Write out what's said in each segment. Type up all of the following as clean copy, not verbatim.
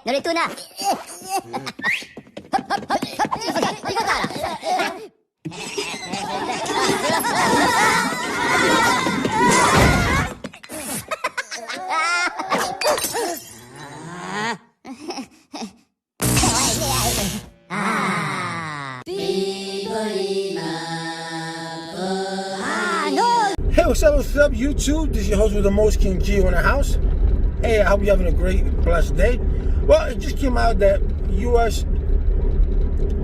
Narito na. Hey, what's up, YouTube? This is your host with the most, King Gio in the house. Hey, I hope you're having a great, blessed day. Well, it just came out that U.S.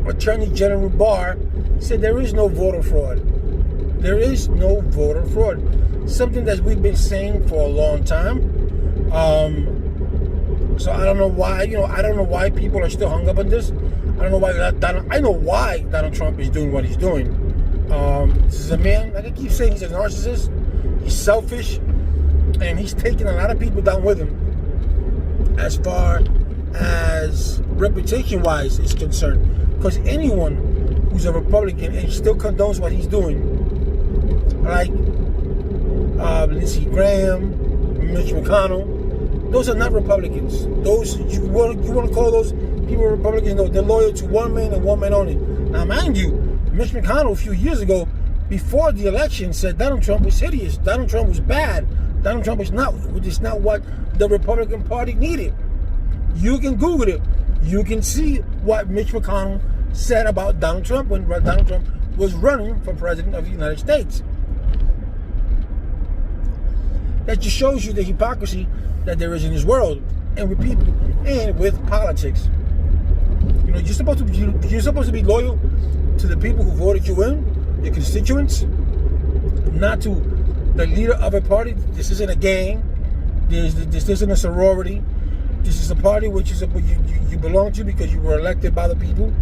Attorney General Barr said there is no voter fraud. There is no voter fraud. Something that we've been saying for a long time. So I don't know why, I don't know why people are still hung up on this. I don't know why I know why Donald Trump is doing what he's doing. This is a man, like I keep saying, he's a narcissist, he's selfish, and he's taking a lot of people down with him as far as reputation-wise is concerned. Because anyone who's a Republican and still condones what he's doing, like Lindsey Graham, Mitch McConnell, those are not Republicans. Those you want to call those people Republicans? No, they're loyal to one man and one man only. Now, mind you, Mitch McConnell a few years ago, before the election, said Donald Trump was hideous. Donald Trump was bad. Donald Trump was not what the Republican Party needed. You can Google it. You can see what Mitch McConnell said about Donald Trump when Donald Trump was running for president of the United States. That just shows you the hypocrisy that there is in this world, and with people, and with politics. You're supposed to be loyal to the people who voted you in, your constituents, not to the leader of a party. This isn't a gang. This isn't a sorority. This is a party which is you belong to because you were elected by the people.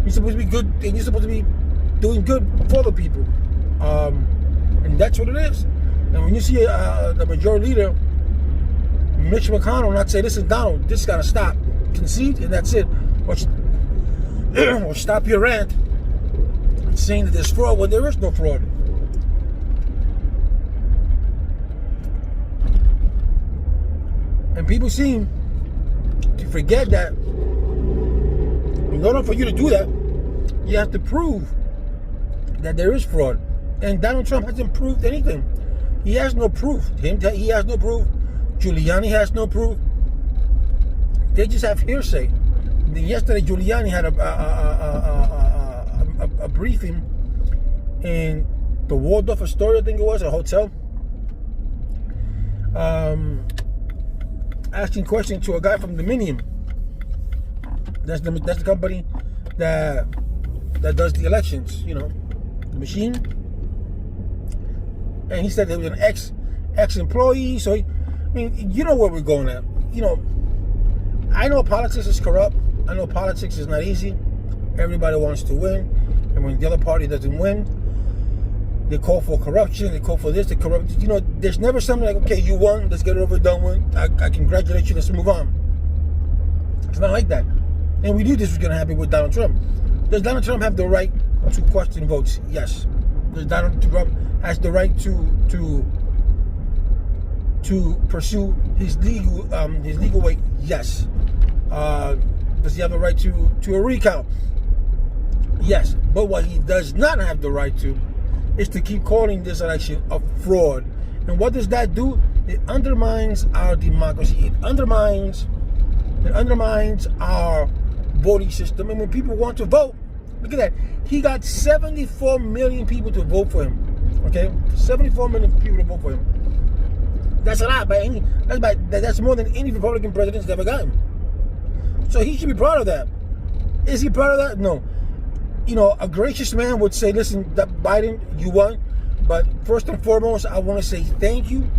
You're supposed to be good, and you're supposed to be doing good for the people, and that's what it is. And when you see the majority leader, Mitch McConnell, not say, "Listen, Donald, this got to stop," concede, and that's it, or stop your rant saying that there's fraud when there is no fraud. And people seem to forget that in order for you to do that, you have to prove that there is fraud. And Donald Trump hasn't proved anything. He has no proof. He has no proof. Giuliani has no proof. They just have hearsay. Yesterday, Giuliani had a briefing in the Waldorf Astoria, I think it was, a hotel, asking questions to a guy from Dominion. That's the company that does the elections, the machine. And he said there was an ex-employee. So, you know where we're going at. I know politics is corrupt. I know politics is not easy. Everybody wants to win. And when the other party doesn't win, they call for corruption. They call for this. They corrupt. There's never something like, okay, you won. Let's get it over, done with. I congratulate you. Let's move on. It's not like that. And we knew this was going to happen with Donald Trump. Does Donald Trump have the right to question votes? Yes. Does Donald Trump has the right to pursue his legal way? Yes. Does he have the right to a recount? Yes. But what he does not have the right to is to keep calling this election a fraud. And what does that do? It undermines our democracy. It undermines our voting system. And when people want to vote, look at that. He got 74 million people to vote for him. Okay? 74 million people to vote for him. That's a lot. That's more than any Republican president's ever gotten. So he should be proud of that. Is he proud of that? No. A gracious man would say, listen, Biden, you won. But first and foremost, I want to say thank you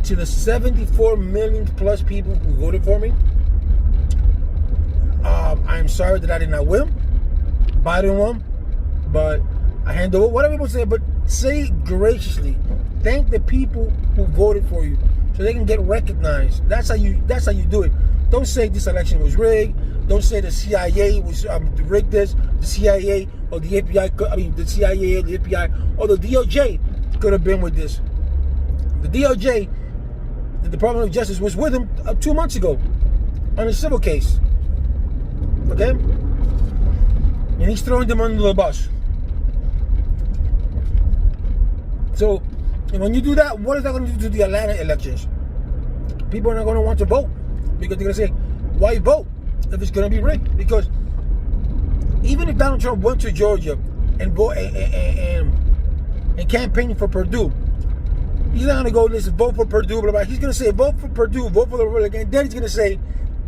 to the 74 million plus people who voted for me. I'm sorry that I did not win. Biden won. But I hand over, whatever people say, but say graciously. Thank the people who voted for you so they can get recognized. That's how you do it. Don't say this election was rigged. Don't say the CIA was rigged this, the CIA or the FBI, the CIA or the FBI or the DOJ could have been with this. The DOJ the Department of Justice was with him 2 months ago on a civil case. Okay? And he's throwing them under the bus. So, when you do that, what is that going to do to the Atlanta elections? People are not going to want to vote because they're going to say, why vote if it's going to be rigged? Because even if Donald Trump went to Georgia and vote and campaign for Purdue, he's not going to go, listen, vote for Purdue, blah, blah. He's going to say, vote for Purdue, vote for the Republican, and then he's going to say,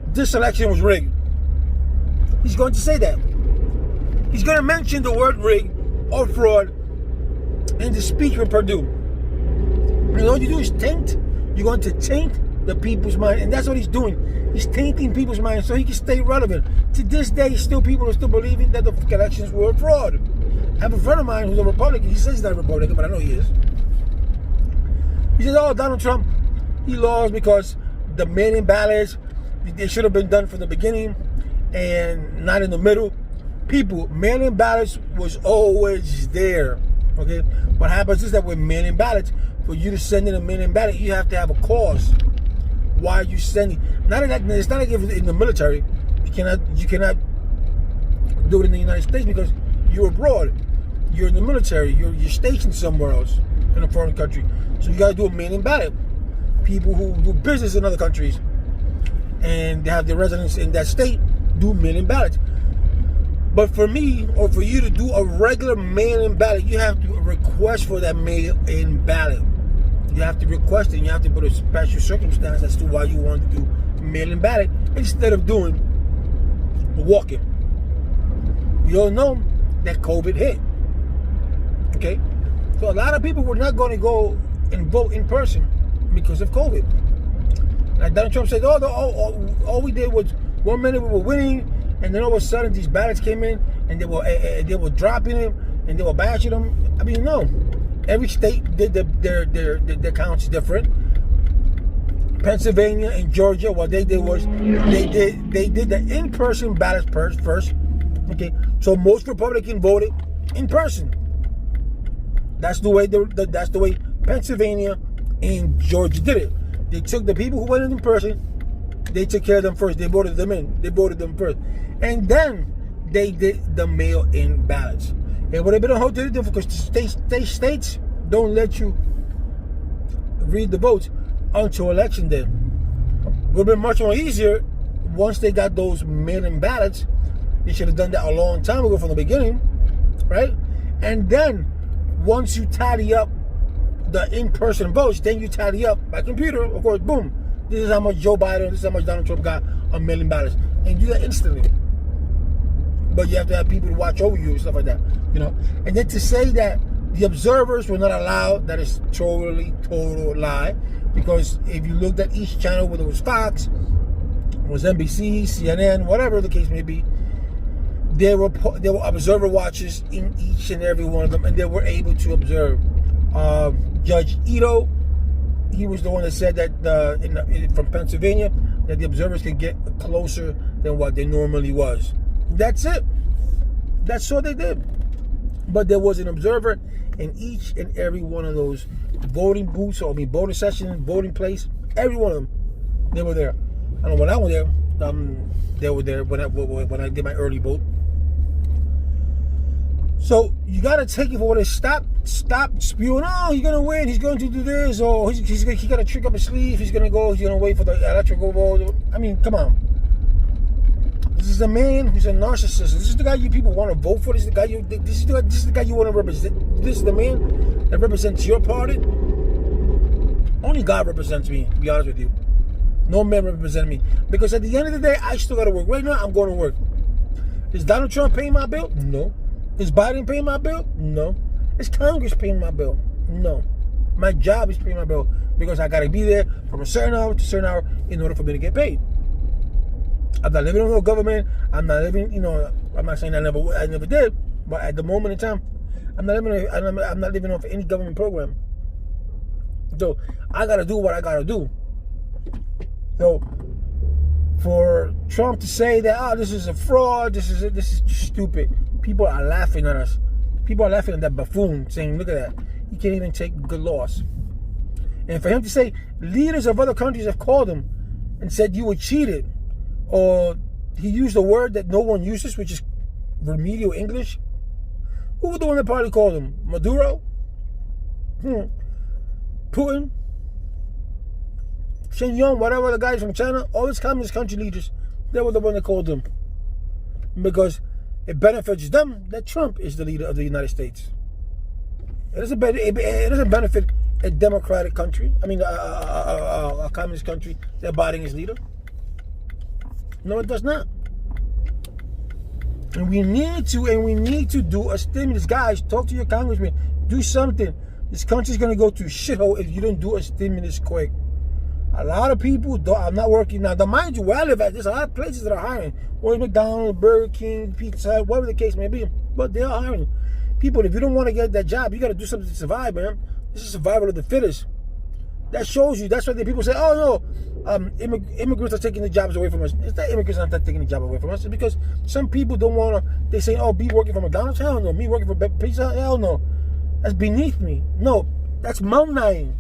this election was rigged. He's going to say that. He's going to mention the word rigged or fraud in the speech for Purdue. And all you do is taint. You're going to taint the people's mind. And that's what he's doing. He's tainting people's minds so he can stay relevant. To this day, still people are still believing that the elections were a fraud. I have a friend of mine who's a Republican. He says he's not a Republican, but I know he is. He says, oh, Donald Trump, he lost because the mail-in ballots, they should have been done from the beginning and not in the middle. People, mail-in ballots was always there. Okay? What happens is that with mail-in ballots, for you to send in a mail-in ballot, you have to have a cause. Why are you sending? It's not like if in the military, you cannot do it in the United States because you're abroad. You're in the military. You're stationed somewhere else in a foreign country. So you got to do a mail-in ballot. People who do business in other countries and they have their residence in that state do mail-in ballots. But for me, or for you to do a regular mail-in ballot, you have to request for that mail-in ballot. You have to request it, and you have to put a special circumstance as to why you want to do mail-in ballot instead of doing walk-in. We all know that COVID hit. Okay? So a lot of people were not going to go and vote in person because of COVID. Like Donald Trump said, all we did was 1 minute we were winning, and then all of a sudden these ballots came in and they were dropping them and they were bashing them. I mean, no. Every state did their counts different. Pennsylvania and Georgia, what they did was they did the in-person ballots first. Okay, so most Republicans voted in person. That's the way Pennsylvania and Georgia did it. They took the people who went in person, they took care of them first. They voted them in. They voted them first, and then they did the mail-in ballots. It would have been a whole different because states don't let you read the votes until election day. It would have been much more easier once they got those mail-in ballots. They should have done that a long time ago from the beginning, right? And then once you tally up the in-person votes, then you tally up by computer, of course, boom. This is how much Joe Biden, this is how much Donald Trump got on mail-in ballots. And you do that instantly. But you have to have people to watch over you and stuff like that, you know. And then to say that the observers were not allowed, that is total lie. Because if you looked at each channel, whether it was Fox, it was NBC, CNN, whatever the case may be, there were observer watchers in each and every one of them, and they were able to observe. Judge Ito, he was the one that said that from Pennsylvania, that the observers can get closer than what they normally was. That's it. That's all they did. But there was an observer in each and every one of those voting booths, voting sessions, voting place. Every one of them, they were there. I don't know when I was there. They were there when I did my early vote. So you gotta take it for what it is. Stop spewing. Oh, he's gonna win. He's going to do this. Or he got a trick up his sleeve. He's gonna wait for the electrical vote. I mean, come on. This is a man who's a narcissist. This is the guy you people want to vote for. This is the guy you want to represent. This is the man that represents your party. Only God represents me, to be honest with you. No man represents me. Because at the end of the day, I still got to work. Right now, I'm going to work. Is Donald Trump paying my bill? No. Is Biden paying my bill? No. Is Congress paying my bill? No. My job is paying my bill because I got to be there from a certain hour to a certain hour in order for me to get paid. I'm not living on no government. I'm not living, I'm not saying I never did, but at the moment in time, I'm not living off any government program. So I gotta do what I gotta do. So for Trump to say that, this is a fraud, this is stupid. People are laughing at us. People are laughing at that buffoon, saying, look at that. He can't even take good loss. And for him to say leaders of other countries have called him and said you were cheated, or he used a word that no one uses, which is remedial English. Who was the one that probably called him? Maduro? Putin? Shen Yong, whatever the guys from China, all these communist country leaders, they were the one that called him. Because it benefits them that Trump is the leader of the United States. It doesn't benefit a democratic country. I mean, a communist country that Biden is leader. No, it does not. And we need to do a stimulus. Guys, talk to your congressman. Do something. This country's going to go to shithole if you don't do a stimulus quick. A lot of people are not working now. Mind you, where I live at, there's a lot of places that are hiring. Or McDonald's, Burger King, Pizza Hut, whatever the case may be. But they are hiring. People, if you don't want to get that job, you got to do something to survive, man. This is survival of the fittest. That shows you. That's why the people say, oh, no, immigrants are taking the jobs away from us. It's not immigrants are not taking the job away from us. It's because some people don't want to. They say, oh, me working for McDonald's? Hell no. Me working for Pizza Hut? Hell no. That's beneath me. No, that's money.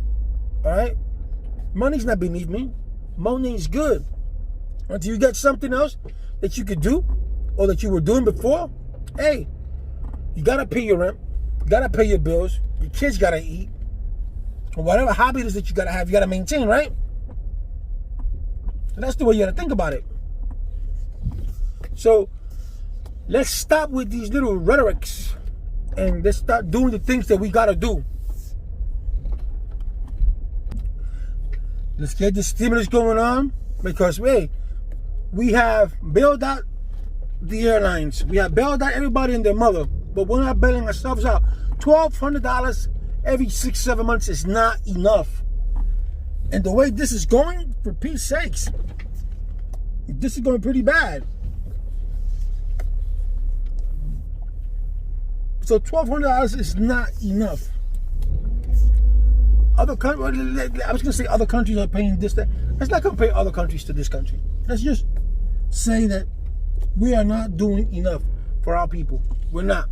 All right? Money's not beneath me. Money is good. Until you get something else that you could do or that you were doing before, hey, you got to pay your rent. You got to pay your bills. Your kids got to eat. Or whatever hobby it is that you got to have, you got to maintain, right? And that's the way you got to think about it. So let's stop with these little rhetorics and let's start doing the things that we got to do. Let's get the stimulus going on because, hey, we have bailed out the airlines. We have bailed out everybody and their mother, but we're not bailing ourselves out. $1,200 every 6-7 months is not enough. And the way this is going, for Pete's sakes, this is going pretty bad. So $1,200 is not enough. Other countries, I was going to say other countries are paying this, that. Let's not compare other countries to this country. Let's just say that we are not doing enough for our people. We're not.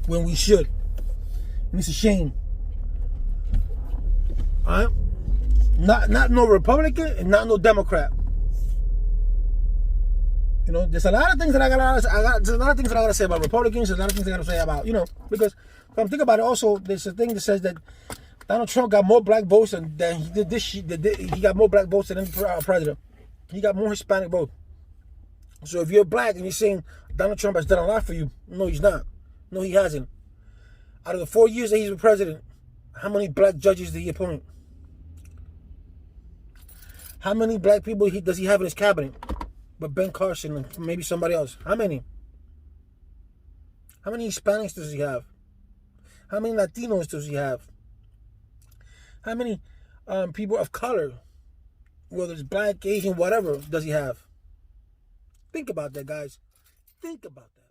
When we should. And it's a shame. All right? Not no Republican and not no Democrat. You know, there's a lot of things that I gotta say about Republicans. There's a lot of things I gotta say about, you know, because if I'm thinking about it, also there's a thing that says that Donald Trump got more black votes than he did this. He got more black votes than any president. He got more Hispanic votes. So if you're black and you're saying Donald Trump has done a lot for you, no, he's not. No, he hasn't. Out of the 4 years that he's been president, how many black judges did he appoint? How many black people does he have in his cabinet? But Ben Carson and maybe somebody else. How many? How many Hispanics does he have? How many Latinos does he have? How many people of color, whether it's black, Asian, whatever, does he have? Think about that, guys. Think about that.